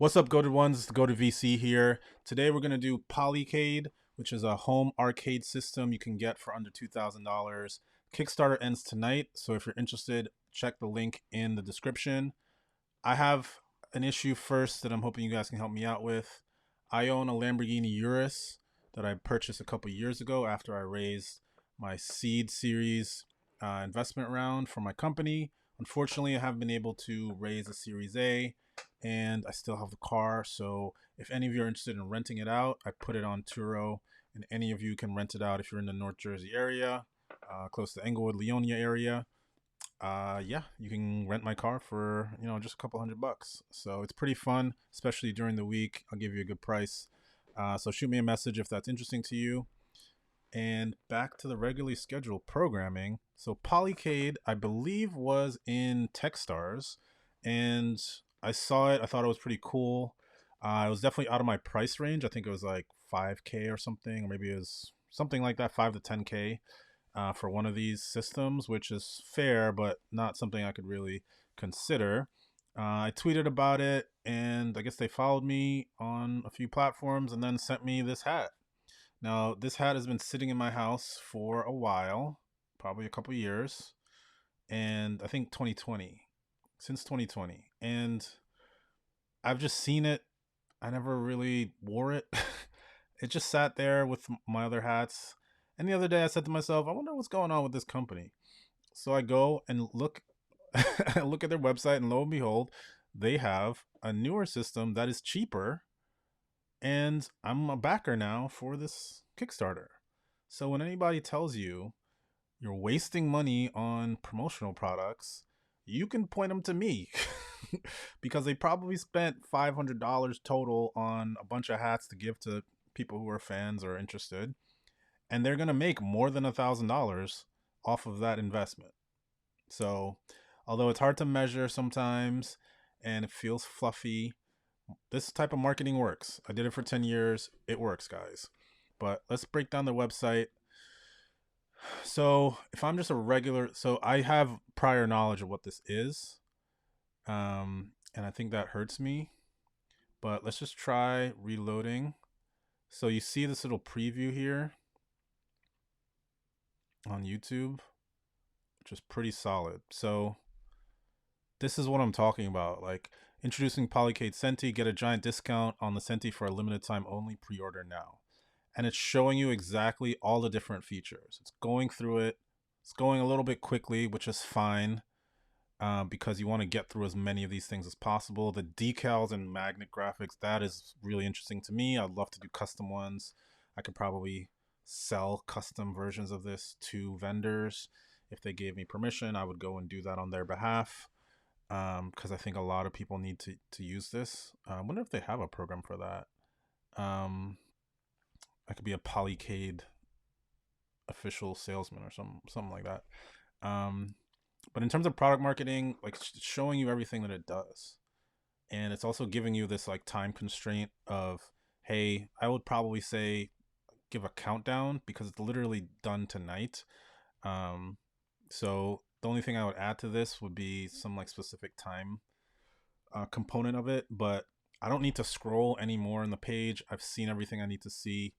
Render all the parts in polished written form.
What's up, Goated Ones? It's Goated.vc here. Today we're going to do Polycade, which is a home arcade system you can get for under $2,000. Kickstarter ends tonight, so if you're interested, check the link in the description. I have an issue first that I'm hoping you guys can help me out with. I own a Lamborghini Urus that I purchased a couple years ago after I raised my seed series investment round for my company. Unfortunately, I haven't been able to raise a Series A, and I still have the car. So if any of you are interested in renting it out, I put it on Turo, and any of you can rent it out if you're in the North Jersey area, close to Englewood, Leonia area. Yeah, you can rent my car for just a couple $100. So it's pretty fun, especially during the week. I'll give you a good price. So shoot me a message if that's interesting to you. And back to the regularly scheduled programming. So Polycade, I believe, was in Techstars, and I saw it. I thought it was pretty cool. It was definitely out of my price range. I think it was like 5K or something, or maybe it was something like that, 5 to 10K for one of these systems, which is fair, but not something I could really consider. I tweeted about it, and I guess they followed me on a few platforms and then sent me this hat. Now, this hat has been sitting in my house for a while, probably a couple years, and I think 2020, since 2020. And I've just seen it. I never really wore it. It just sat there with my other hats. And the other day I said to myself, I wonder what's going on with this company. So I go and look look at their website, and lo and behold, they have a newer system that is cheaper, and I'm a backer now for this Kickstarter. So when anybody tells you you're wasting money on promotional products, you can point them to me because they probably spent $500 total on a bunch of hats to give to people who are fans or interested, and they're going to make more than $1,000 off of that investment. So, although it's hard to measure sometimes and it feels fluffy, this type of marketing works. I did it for 10 years. It works, guys. But let's break down the website. So if I'm just a regular, so I have prior knowledge of what this is, and I think that hurts me. But let's just try reloading. So you see this little preview here on YouTube, which is pretty solid. So this is what I'm talking about. Like, introducing Polycade Senti, get a giant discount on the Senti for a limited time only. Pre-order now. And it's showing you exactly all the different features. It's going through it. It's going a little bit quickly, which is fine, because you want to get through as many of these things as possible. The decals and magnet graphics, that is really interesting to me. I'd love to do custom ones. I could probably sell custom versions of this to vendors. If they gave me permission, I would go and do that on their behalf, because I think a lot of people need to use this. I wonder if they have a program for that. I could be a Polycade official salesman or something like that. But in terms of product marketing, like, it's showing you everything that it does, and it's also giving you this like time constraint of, hey, I would probably say give a countdown because it's literally done tonight. So the only thing I would add to this would be some like specific time component of it, but I don't need to scroll anymore in the page. I've seen everything I need to see.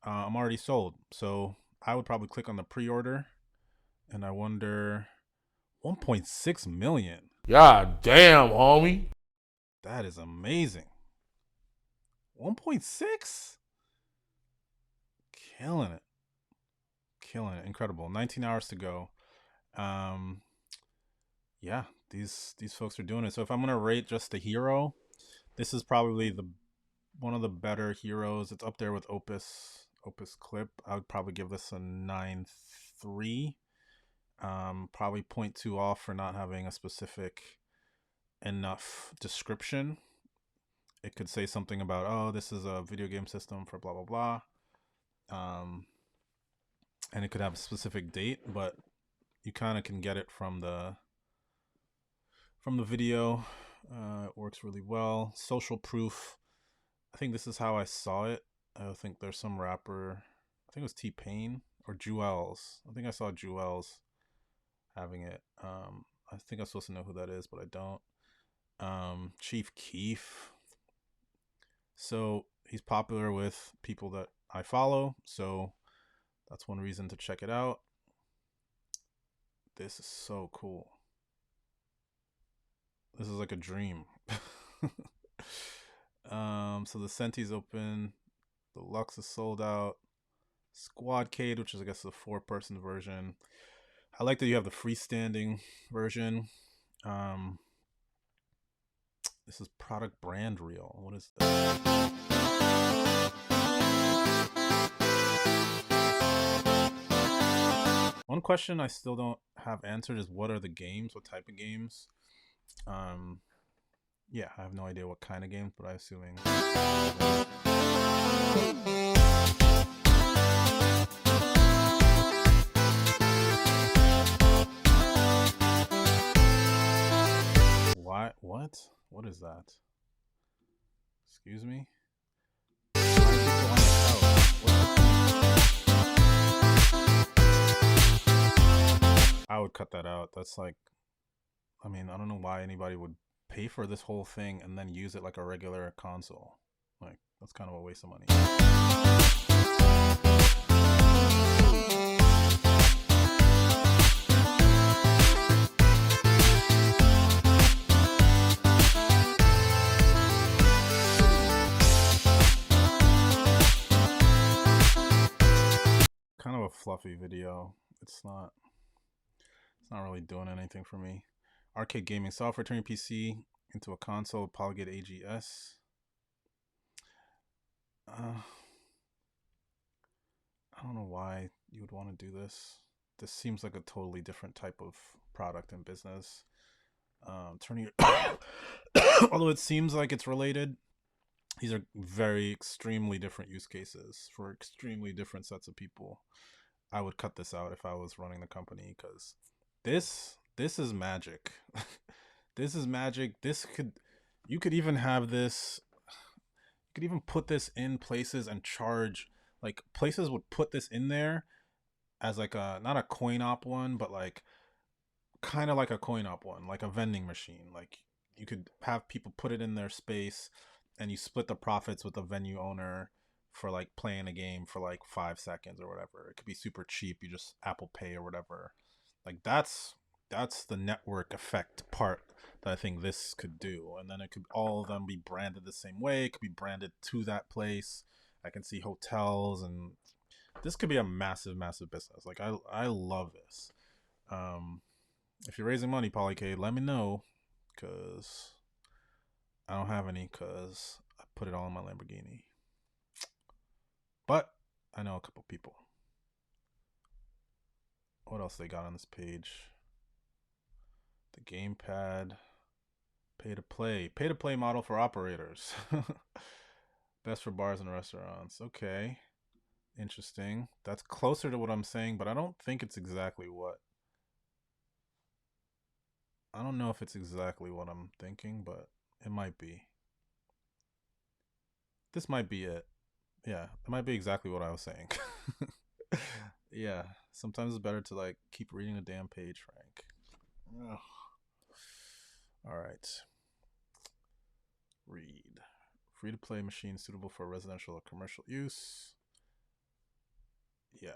I'm already sold, so I would probably click on the pre-order, and I wonder, 1.6 million. God damn, homie. That is amazing. 1.6, killing it, killing it, incredible. 19 hours to go. Um, yeah, these folks are doing it. So if I'm gonna rate just the hero, this is probably the one of the better heroes. It's up there with Opus Clip. I would probably give this a 9.3. Probably 0.2 off for not having a specific enough description. It could say something about, oh, this is a video game system for blah blah blah, and it could have a specific date, but you kind of can get it from the video. It works really well. Social proof. I think this is how I saw it. I think there's some rapper, I think it was T-Pain or Jewels. I think I saw Jewels having it. I think I'm supposed to know who that is, but I don't. Chief Keef. So he's popular with people that I follow. So that's one reason to check it out. This is so cool. This is like a dream. So the Senti's open. The Lux is sold out. Squadcade, which is I guess the 4-person version. I like that you have the freestanding version. Um, this is product brand reel. What is that? One question I still don't have answered is what are the games? What type of games? Um, yeah, I have no idea what kind of games, but I'm assuming. Why? What? What is that? Excuse me? I would cut that out. That's like, I mean, I don't know why anybody would pay for this whole thing and then use it like a regular console. Like, that's kind of a waste of money. Kind of a fluffy video. It's not really doing anything for me. Arcade gaming software, turn your PC into a console. Polycade AGS. I don't know why you would want to do this. This seems like a totally different type of product and business. Turning your although it seems like it's related, these are very extremely different use cases for extremely different sets of people. I would cut this out if I was running the company because this is magic. This is magic. You could even have this. You could even put this in places and charge. Like places would put this in there as like a not a coin op one, but like kind of like a coin op one, like a vending machine. Like you could have people put it in their space, and you split the profits with the venue owner for like playing a game for like 5 seconds or whatever. It could be super cheap. You just Apple Pay or whatever. Like that's the network effect part that I think this could do. And then it could all of them be branded the same way. It could be branded to that place. I can see hotels, and this could be a massive, massive business. Like I love this. Um, if you're raising money, Polycade, let me know, cause I don't have any, cause I put it all in my Lamborghini. But I know a couple people. What else they got on this page? The gamepad, pay to play model for operators. Best for bars and restaurants. Okay, interesting. That's closer to what I'm saying, but I don't think it's exactly what. I don't know if it's exactly what I'm thinking, but it might be. This might be it. Yeah, it might be exactly what I was saying. Yeah, sometimes it's better to like keep reading the damn page, Frank. Ugh. All right. Read. Free to play machine suitable for residential or commercial use. Yeah.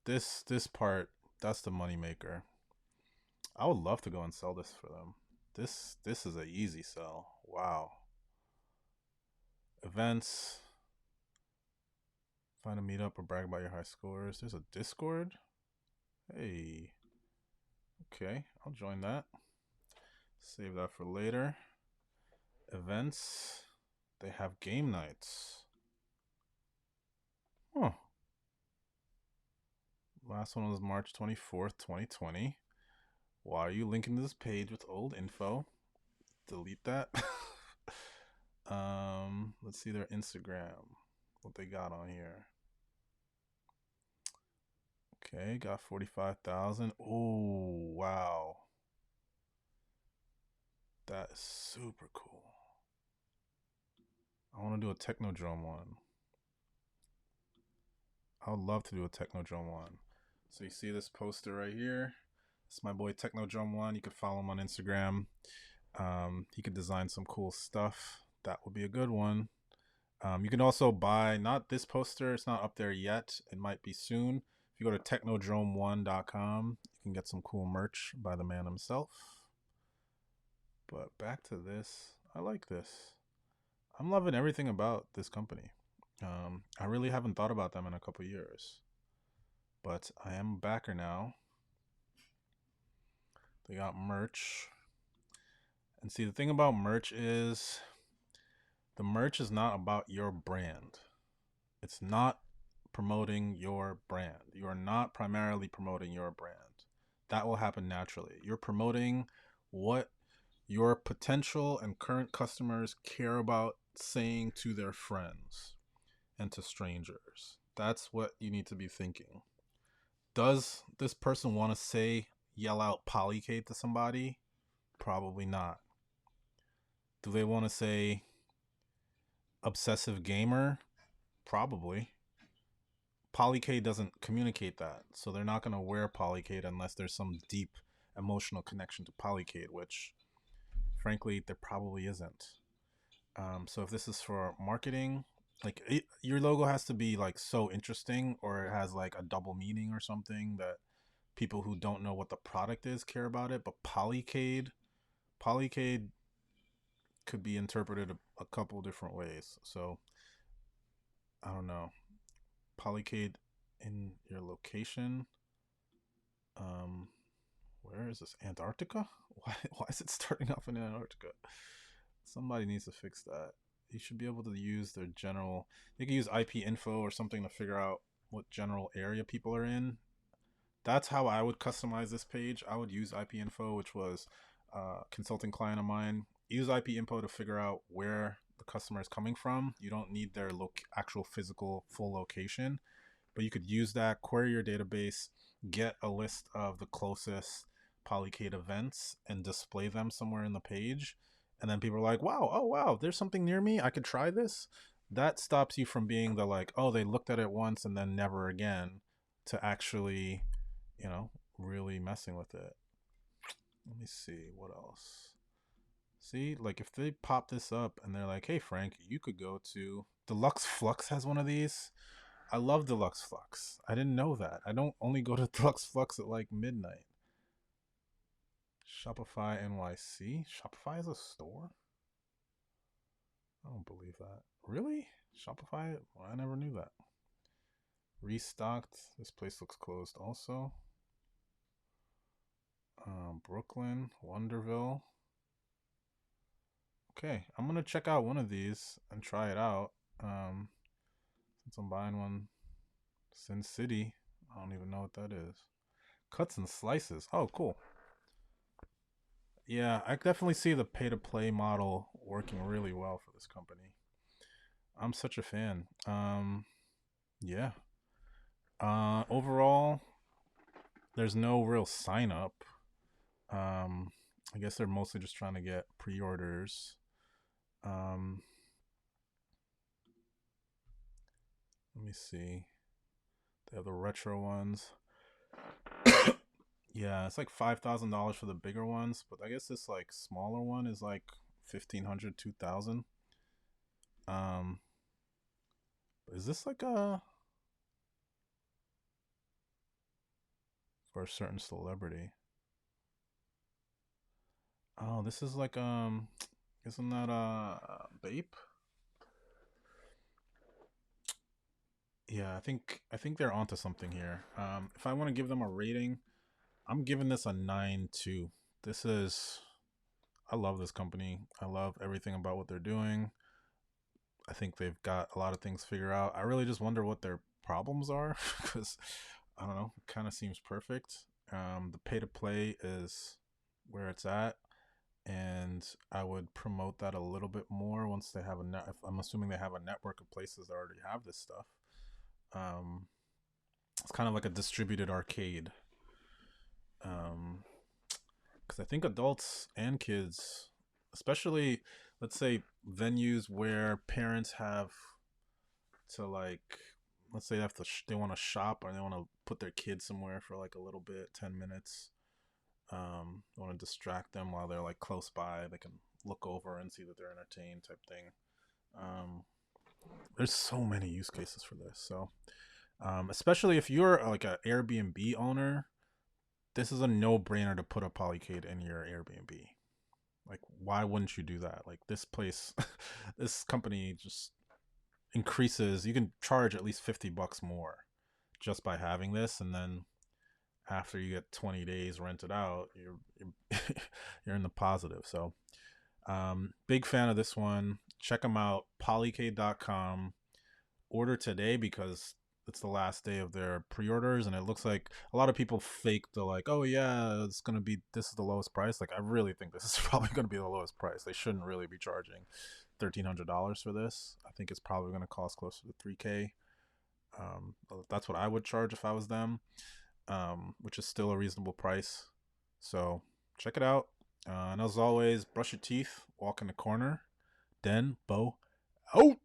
This part, that's the money maker. I would love to go and sell this for them. This is a easy sell. Wow. Events. Find a meetup or brag about your high scores. There's a Discord. Hey. Okay, I'll join that. Save that for later. Events. They have game nights. Huh. Last one was March 24th, 2020. Why are you linking to this page with old info? Delete that. Let's see their Instagram. What they got on here. Okay, got 45,000. Oh, wow. That is super cool. I want to do a Technodrome one. I would love to do a Technodrome one. So you see this poster right here? It's my boy Technodrome one. You could follow him on Instagram. He could design some cool stuff. That would be a good one. You can also buy not this poster, it's not up there yet. It might be soon. If you go to technodrome1.com, you can get some cool merch by the man himself. But back to this. I like this. I'm loving everything about this company. I really haven't thought about them in a couple years. But I am a backer now. They got merch. And see, the thing about merch is the merch is not about your brand. It's not promoting your brand. You are not primarily promoting your brand. That will happen naturally. You're promoting what your potential and current customers care about saying to their friends and to strangers. That's what you need to be thinking. Does this person want to say, yell out Polycade to somebody? Probably not. Do they want to say obsessive gamer? Probably. Polycade doesn't communicate that, so they're not going to wear Polycade unless there's some deep emotional connection to Polycade, which frankly there probably isn't. So if this is for marketing, like your logo has to be like so interesting, or it has like a double meaning or something that people who don't know what the product is care about it. But Polycade could be interpreted a couple different ways. So I don't know. Polycade in your location. Um, where is this? Antarctica? Why is it starting off in Antarctica? Somebody needs to fix that. You should be able to use their general. You can use IP info or something to figure out what general area people are in. That's how I would customize this page. I would use IP info, which was a consulting client of mine. Use IP info to figure out where the customer is coming from. You don't need their actual physical full location, but you could use that, query your database, get a list of the closest Polycade events and display them somewhere in the page. And then people are like, wow, oh wow, there's something near me, I could try this. That stops you from being the like, oh, they looked at it once and then never again, to actually, really messing with it. Let me see what else. See, like if they pop this up and they're like, hey Frank, you could go to Deluxe Flux has one of these. I love Deluxe Flux. I didn't know that. I don't only go to Deluxe Flux at like midnight. Shopify NYC? Shopify is a store? I don't believe that. Really? Shopify? Well, I never knew that. Restocked. This place looks closed also. Brooklyn, Wonderville. Okay, I'm gonna check out one of these and try it out. Since I'm buying one, Sin City. I don't even know what that is. Cuts and slices. Oh, cool. Yeah, I definitely see the pay to play model working really well for this company. I'm such a fan. Yeah. Overall, there's no real sign up. Um, I guess they're mostly just trying to get pre-orders. Um, Let me see. They have the retro ones. Yeah, it's like $5,000 for the bigger ones, but I guess this like smaller one is like 1,500, 2,000. Um, is this like a for a certain celebrity? Oh, this is like isn't that Bape? Yeah, I think they're onto something here. If I want to give them a rating, I'm giving this a 9.2. This is I love this company. I love everything about what they're doing. I think they've got a lot of things figured out. I really just wonder what their problems are because I don't know. It kind of seems perfect. The pay to play is where it's at, and I would promote that a little bit more once they have a net. I'm assuming they have a network of places that already have this stuff. Um, it's kind of like a distributed arcade. Because I think adults and kids, especially, let's say venues where parents have to like, let's say they want to shop or they want to put their kids somewhere for like a little bit, 10 minutes. Want to distract them while they're like close by. They can look over and see that they're entertained, type thing. Um, There's so many use cases for this. So, especially if you're like an Airbnb owner, this is a no-brainer to put a Polycade in your Airbnb. Like, why wouldn't you do that? Like, this place, this company just increases. You can charge at least $50 more just by having this, and then after you get 20 days rented out, you're you're in the positive. So, big fan of this one. Check them out, Polycade.com. Order today because it's the last day of their pre-orders, and it looks like a lot of people fake the like, oh yeah, it's gonna be, this is the lowest price. Like, I really think this is probably gonna be the lowest price. They shouldn't really be charging $1,300 for this. I think it's probably gonna cost closer to 3K. That's what I would charge if I was them, which is still a reasonable price. So check it out. And as always, brush your teeth, walk in the corner, then bow out.